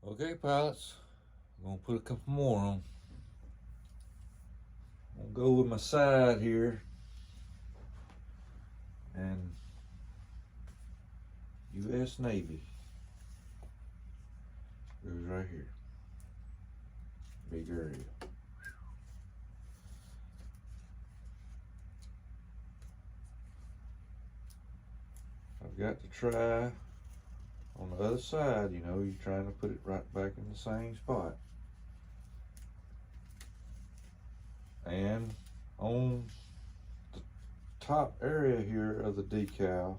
Okay, pilots, I'm gonna put a couple more on. I'm gonna go with my side here and U.S. Navy goes right here. Big area. I've got to try on the other side, you're trying to put it right back in the same spot. And on the top area here of the decal,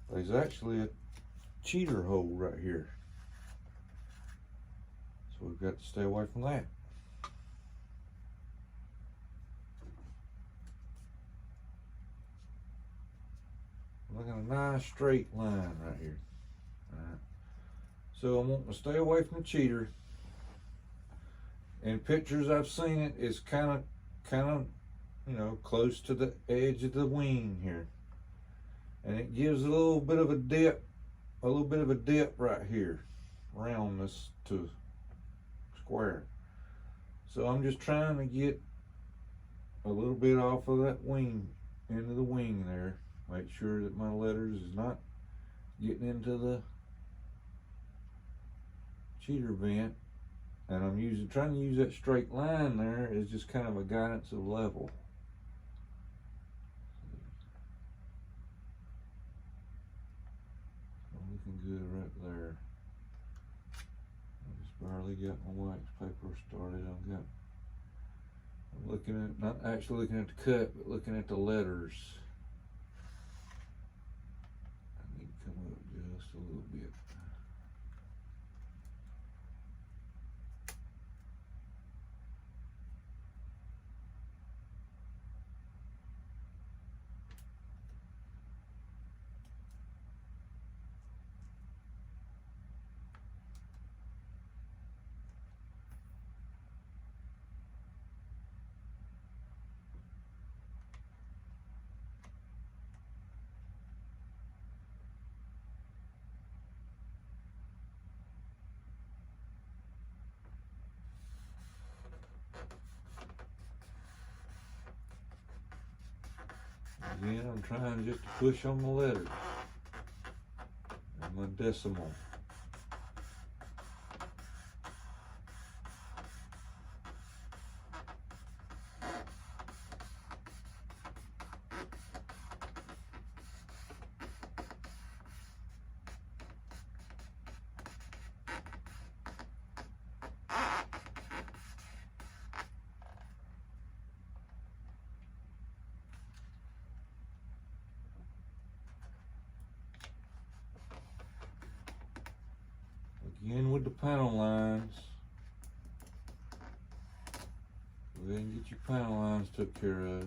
there's actually a cheater hole right here. So we've got to stay away from that. Look at a nice straight line right here. Alright. So I'm wanting to stay away from the cheater. In pictures I've seen it, it's kind of, close to the edge of the wing here. And it gives a little bit of a dip right here, around this to square. So I'm just trying to get a little bit off of that wing, into the wing there. Make sure that my letters is not getting into the cheater vent. And I'm trying to use that straight line there as just kind of a guidance of level. Looking good right there. I just barely got my wax paper started. I'm looking at, not actually looking at the cut, but looking at the letters. I need to come up just a little bit. Again, I'm trying just to push on the letters and my decimal. Again with the panel lines. Go ahead and get your panel lines took care of.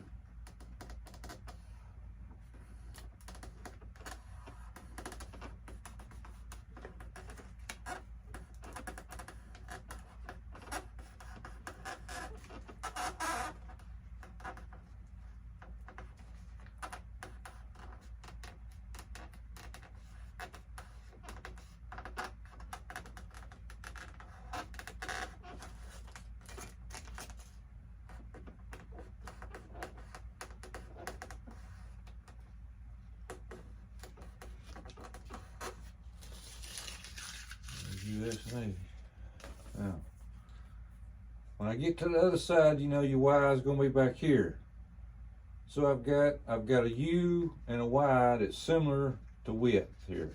U.S. Navy. Now, when I get to the other side, your Y is going to be back here. So I've got a U and a Y that's similar to width here.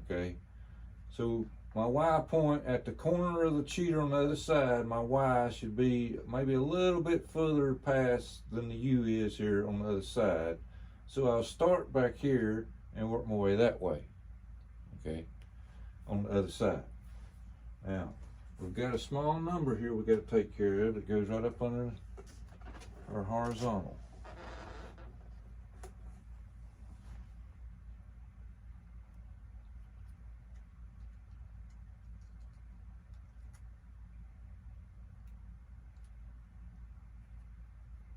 Okay. So my Y point at the corner of the cheater on the other side, my Y should be maybe a little bit further past than the U is here on the other side. So I'll start back here and work my way that way. Okay. On the other side. Now, we've got a small number here we got to take care of. It goes right up under our horizontal.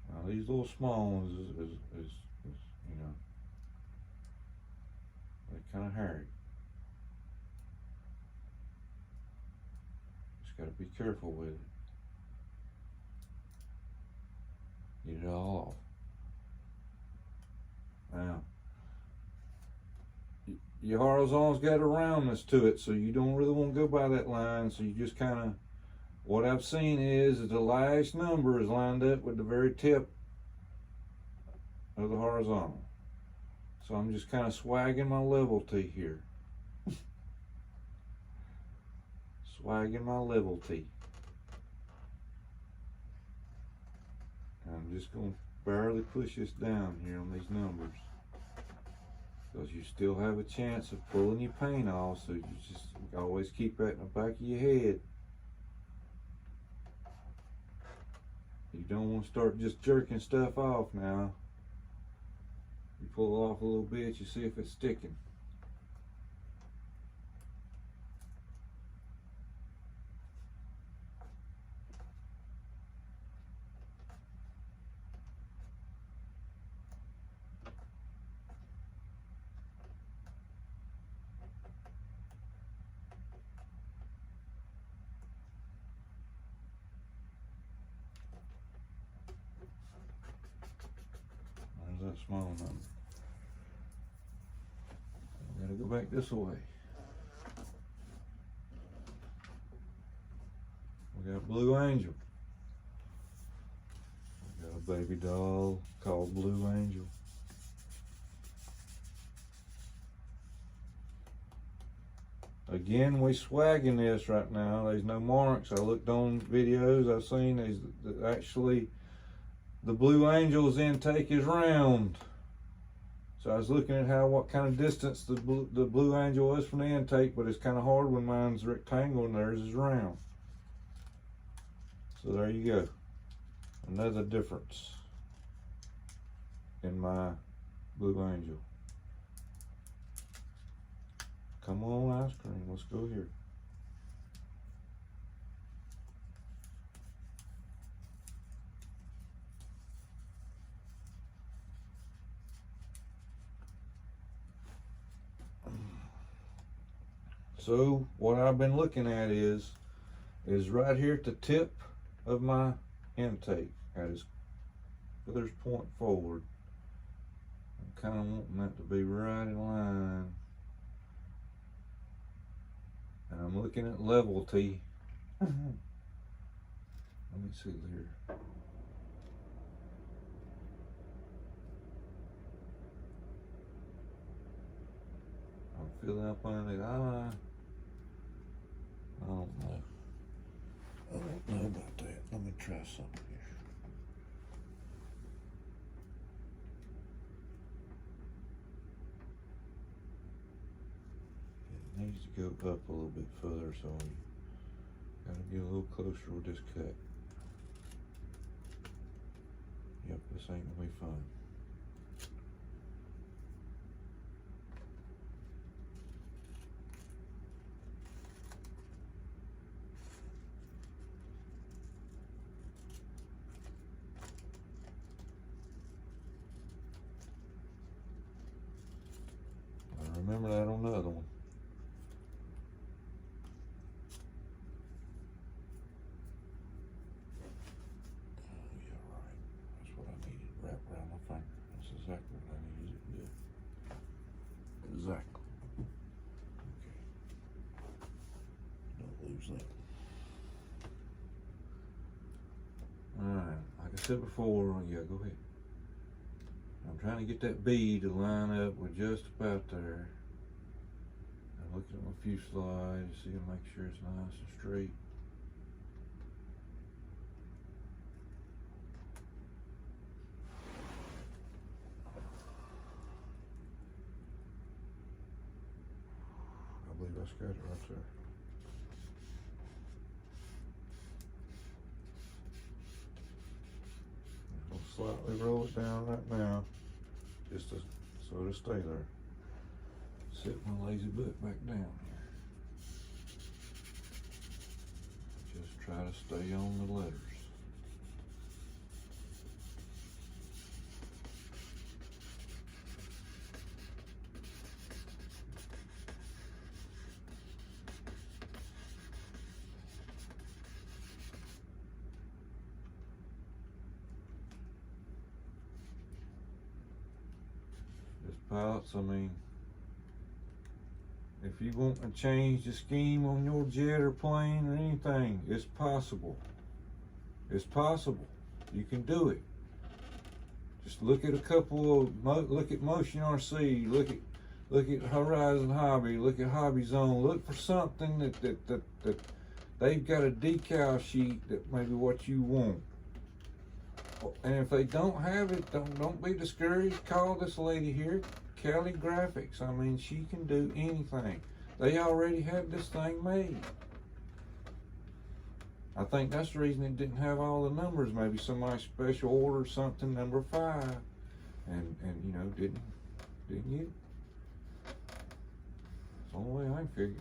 Now, these little small ones is they're kind of hairy. Gotta be careful with it. Get it all off. Now, your horizontal's got a roundness to it, so you don't really want to go by that line. So you just kind of, what I've seen is the last number is lined up with the very tip of the horizontal. So I'm just kind of swagging my level T here. Swagging my level T. And I'm just going to barely push this down here on these numbers, because you still have a chance of pulling your paint off, so you just always keep that in the back of your head. You don't want to start just jerking stuff off now. You pull it off a little bit, you see if it's sticking. There's that small number. I gotta go back this way. We got Blue Angel. We got a baby doll called Blue Angel. Again, we swagging this right now. There's no marks. I looked on videos I've seen. There's actually, the Blue Angel's intake is round. So I was looking at what kind of distance the Blue Angel is from the intake, but it's kind of hard when mine's rectangle and theirs is round. So there you go. Another difference in my Blue Angel. Come on, ice cream, let's go here. So what I've been looking at is right here at the tip of my intake, at its furthest point forward. I'm kind of wanting that to be right in line. And I'm looking at level T. Let me see here. I'm filling up on it. I don't know. I don't know about that. Let me try something here. It needs to go up a little bit further, so we gotta get a little closer with this cut. Yep, this ain't gonna be fun. Remember that on the other one. Oh, yeah, right. That's what I needed. Wrap around my finger. That's exactly what I needed to do. Exactly. Okay. Don't lose that. Alright, like I said before, yeah, go ahead. I'm trying to get that B to line up with just about there. I'm looking at my fuselage, see and make sure it's nice and straight. I believe I got it right there. I'll slightly roll it down right now, just so it'll stay there. Sit my lazy butt back down here. Just try to stay on the letters. pilots. I mean, if you want to change the scheme on your jet or plane or anything, it's possible. It's possible. You can do it. Just look at a couple of, look at Motion RC, look at Horizon Hobby, look at Hobby Zone. Look for something that they've got a decal sheet that maybe what you want. And if they don't have it, don't be discouraged. Call this lady here, Kelly Graphics. I mean, she can do anything. They already have this thing made. I think that's the reason it didn't have all the numbers. Maybe somebody special ordered something number 5, and you know didn't get it. It's the only way I figured.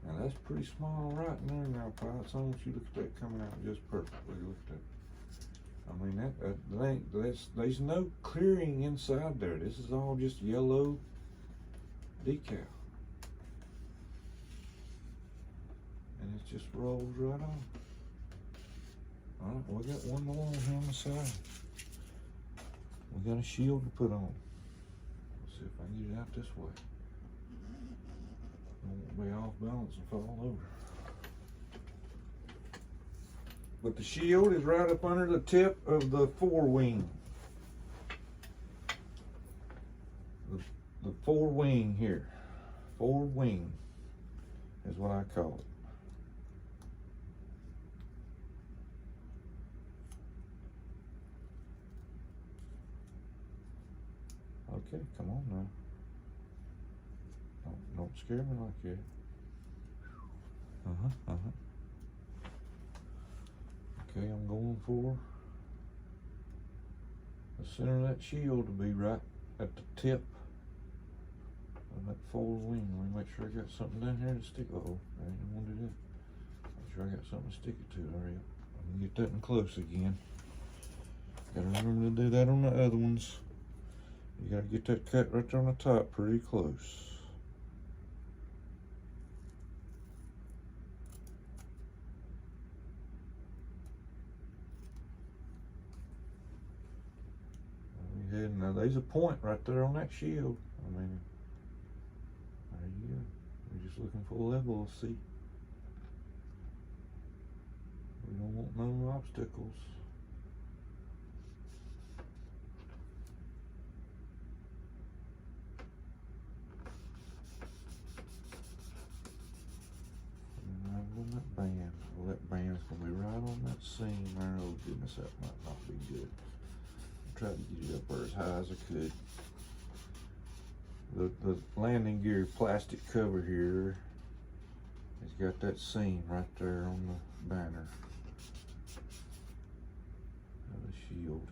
Now that's pretty small right in there now, pilots. I want you to look at that coming out just perfectly. Look at that. I mean, there's no clearing inside there. This is all just yellow decal. And it just rolls right on. All right, we got one more here on the side. We got a shield to put on. Let's see if I can get it out this way. I won't be off balance and fall over. But the shield is right up under the tip of the forewing. The forewing here. Forewing is what I call it. Okay, come on now. Don't scare me like that. Okay, I'm going for the center of that shield to be right at the tip of that forewing. Let me make sure I got something down here to stick. Uh-oh, I didn't want to do that. Make sure I got something to stick it to. Hurry up. I'm gonna get that in close again. Gotta remember to do that on the other ones. You gotta get that cut right there on the top pretty close. Now there's a point right there on that shield. I mean, there you go. We're just looking for a level, see. We don't want no obstacles. On that band. Well, that band's gonna be right on that seam there. Oh goodness, that might not be good. I tried to get it up there as high as I could. The landing gear plastic cover here has got that seam right there on the banner of the shield.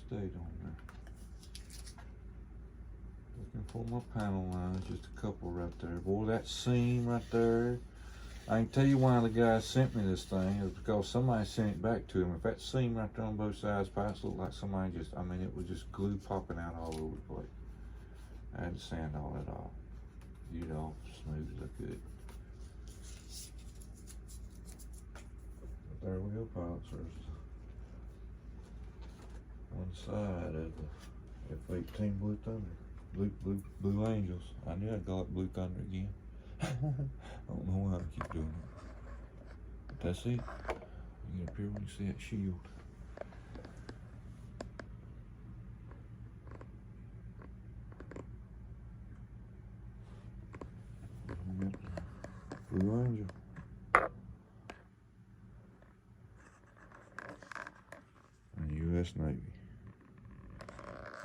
Stayed on there. Looking for my panel lines, just a couple right there. Boy, that seam right there. I can tell you why the guy sent me this thing. It was because somebody sent it back to him. If that seam right there on both sides, pipes looked like somebody just, I mean, it was just glue popping out all over the place. I had to sand all that off. Get it off smooth as I could. But there we go, pilots. There's one side of the F-18 Blue Thunder. Blue Angels. I knew I'd call it Blue Thunder again. I don't know why I keep doing it. But that's it. You get up here when you see that shield. Blue Angel. And U.S. Navy.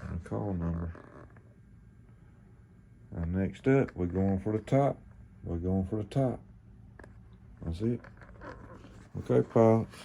And a call number. And next up, we're going for the top. We're going for the top. That's it. Okay, pilots.